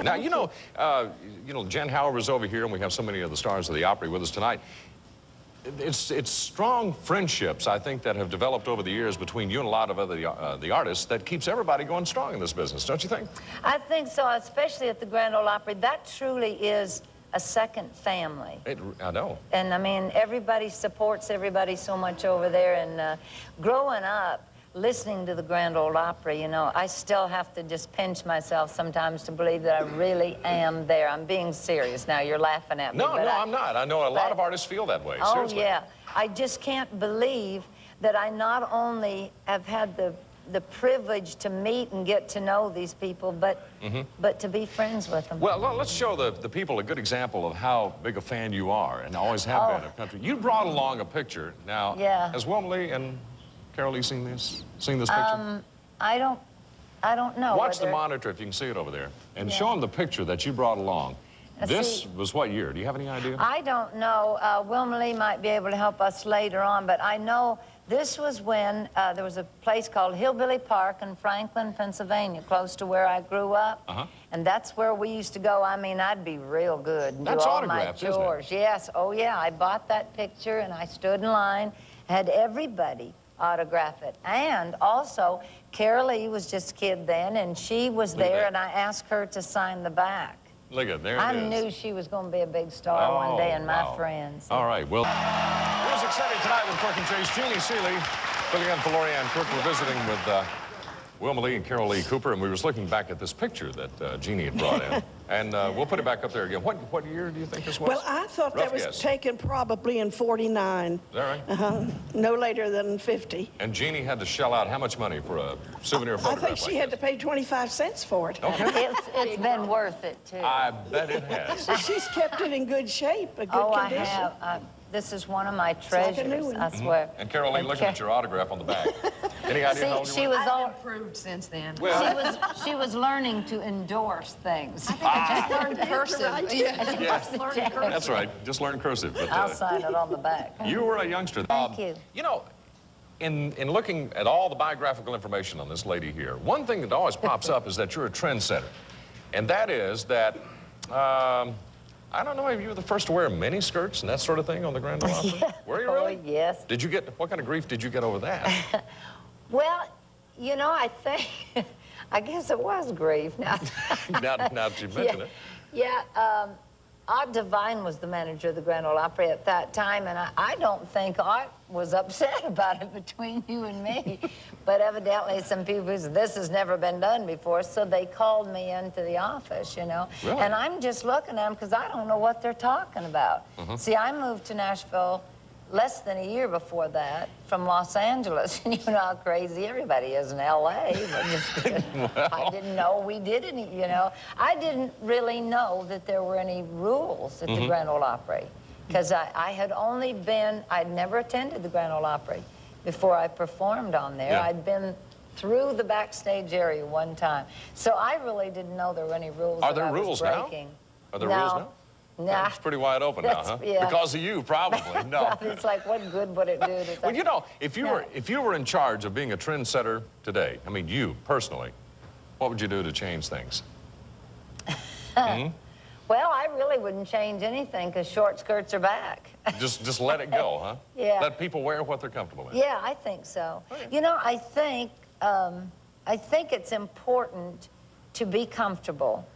Now, Jen Howard was over here, and we have so many of the stars of the Opry with us tonight. It's strong friendships, I think, that have developed over the years between you and a lot of other the artists that keeps everybody going strong in this business, don't you think? I think so, especially at the Grand Ole Opry. That truly is a second family. I know. And, I mean, everybody supports everybody so much over there. And growing up, listening to the Grand Ole Opry, you know, I still have to just pinch myself sometimes to believe that I really am there. I'm being serious now. You're laughing at me. No, I'm not. I know a lot of artists feel that way, seriously. Oh, yeah. I just can't believe that I not only have had the privilege to meet and get to know these people, but to be friends with them. Well, let's show the people a good example of how big a fan you are and always have been of country. You brought along a picture. Now, has Wilma Lee and Carol Lee seen this picture? I don't know. Watch the monitor if you can see it over there, and show them the picture that you brought along. This was what year? Do you have any idea? I don't know. Wilma Lee might be able to help us later on, but I know this was when there was a place called Hillbilly Park in Franklin, Pennsylvania, close to where I grew up. And that's where we used to go. I mean, I'd be real good and do all my chores. Yes, oh yeah, I bought that picture and I stood in line, had everybody autograph it. And also, Carol Lee was just a kid then, and she was there, and I asked her to sign the back. Look at there. I knew she was going to be a big star one day, and my friends. All right, well, Music City tonight with Kirk and Chase. Jeannie Seely filling in for Lorianne Cook. We're visiting with Wilma Lee and Carol Lee Cooper, and we was looking back at this picture that Jeannie had brought in. And we'll put it back up there again. What year do you think this was? Well, I thought that was taken probably in '49. Is that right? No later than 50. And Jeannie had to shell out how much money for a souvenir photograph? I think she had to pay 25 cents for it. Okay. It's been worth it, too. I bet it has. She's kept it in good shape, a good condition. I have. This is one of my treasures, like a new one. I swear. And Carol Lee, looking at your autograph on the back. Any idea how old you were? I've improved since then. Well, she was learning to endorse things. I just learned cursive. That's right. Just learn cursive. But, I'll sign it on the back. You were a youngster. Thank you. You know, in looking at all the biographical information on this lady here, one thing that always pops up is that you're a trendsetter. And that is that, I don't know, maybe you were the first to wear mini skirts and that sort of thing on the Grand Ole Opry? Were you really? Oh, yes. Did you get, what kind of grief did you get over that? Well, you know, I think, I guess it was grief now. now that you mention it. Yeah, Art Devine was the manager of the Grand Ole Opry at that time, and I don't think Art was upset about it between you and me. But evidently some people said, this has never been done before, so they called me into the office, you know. Really? And I'm just looking at them because I don't know what they're talking about. See, I moved to Nashville less than a year before that from Los Angeles, and you know how crazy everybody is in L.A. Well, I didn't know we did any, you know. I didn't really know that there were any rules at the Grand Ole Opry, because I had only been, I'd never attended the Grand Ole Opry before I performed on there. I'd been through the backstage area one time, so I really didn't know there were any rules. Are there rules now? Are there rules now? Nah. It's pretty wide open now, huh? Yeah. Because of you, probably. No. It's like, what good would it do? Well, you know, if you were in charge of being a trendsetter today, I mean, you personally, what would you do to change things? Well, I really wouldn't change anything because short skirts are back. Just let it go, huh? Yeah. Let people wear what they're comfortable in. Yeah, I think so. Okay. You know, I think it's important to be comfortable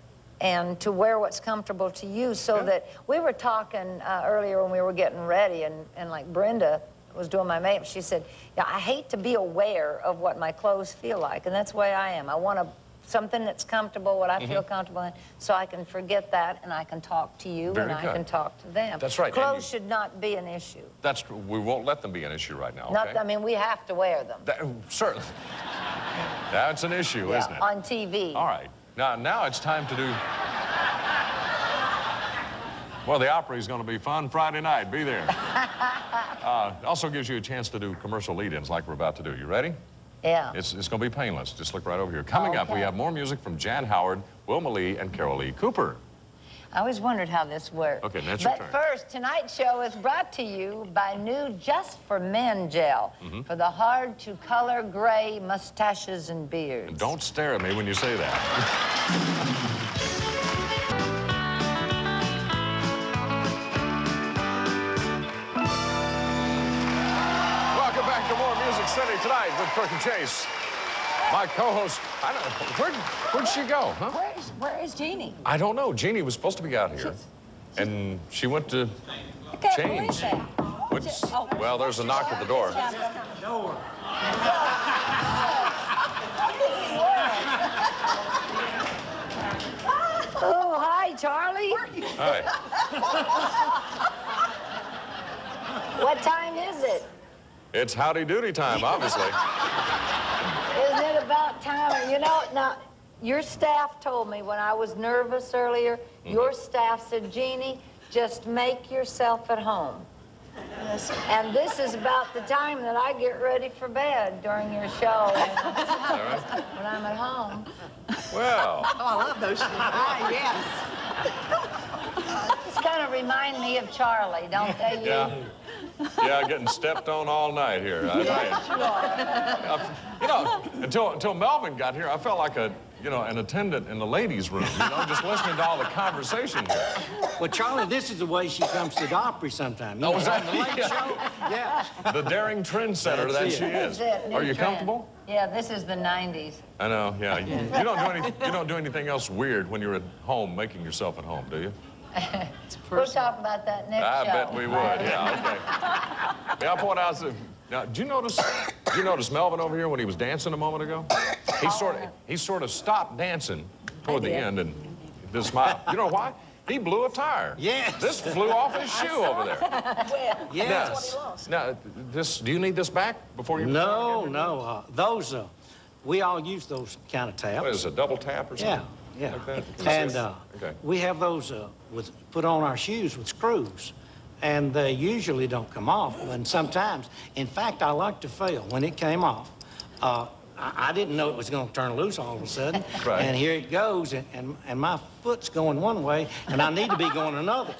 and to wear what's comfortable to you, so that we were talking earlier when we were getting ready, and like Brenda was doing my makeup, she said, yeah, I hate to be aware of what my clothes feel like, and that's the way I am. I want something that's comfortable, what I feel comfortable in, so I can forget that and I can talk to you and I can talk to them. That's right. Clothes should not be an issue. That's true. We won't let them be an issue right now, I mean, we have to wear them. Certainly. That's an issue, isn't it? On TV. All right. Now it's time to do... Well, the Opry's going to be fun Friday night. Be there. Also gives you a chance to do commercial lead-ins like we're about to do. You ready? Yeah. It's going to be painless. Just look right over here. Coming up, we have more music from Jan Howard, Wilma Lee, and Carol Lee Cooper. I always wondered how this worked. Okay, that's your turn. But first, tonight's show is brought to you by new Just for Men gel for the hard-to-color gray mustaches and beards. And don't stare at me when you say that. Crook and Chase. My co-host, I don't know, where'd she go, huh? Where is Jeannie? I don't know. Jeannie was supposed to be out here, and she went to I can't change. believe that. Well, there's a knock at the door. Oh, hi, Charlie. Hi. What time is it? It's howdy doody time, obviously. Isn't it about time? You know, now, your staff told me when I was nervous earlier, your staff said, Jeannie, just make yourself at home. And this is about the time that I get ready for bed during your show when I'm at home. Well, Oh, I love those. Yes. Just kind of remind me of Charlie, don't they? yeah. Yeah, getting stepped on all night here. Yes, you are. Until Melvin got here, I felt like an attendant in the ladies' room, just listening to all the conversation here. Well, Charlie, this is the way she comes to the Opry sometime. Oh, is that the late show? Yeah. The daring trendsetter that she is. That's it, new Are you trend. comfortable? Yeah, this is the 90s. I know, yeah. You don't do anything else weird when you're at home making yourself at home, do you? We'll talk about that next I show. bet we would, yeah, okay. May I point out, now, did you notice Melvin over here when he was dancing a moment ago? He sort of stopped dancing toward the end and did a smile. You know why? He blew a tire. Yes. This flew off his shoe over there. Yes. Now, do you need this back before you... No. Those, we all use those kind of taps. What is it, a double tap or something? Yeah. Like that? And Okay. we have those put on our shoes with screws. And they usually don't come off. And sometimes, in fact, I like to fail. When it came off, I didn't know it was going to turn loose all of a sudden. Right. And here it goes, and my foot's going one way, and I need to be going another.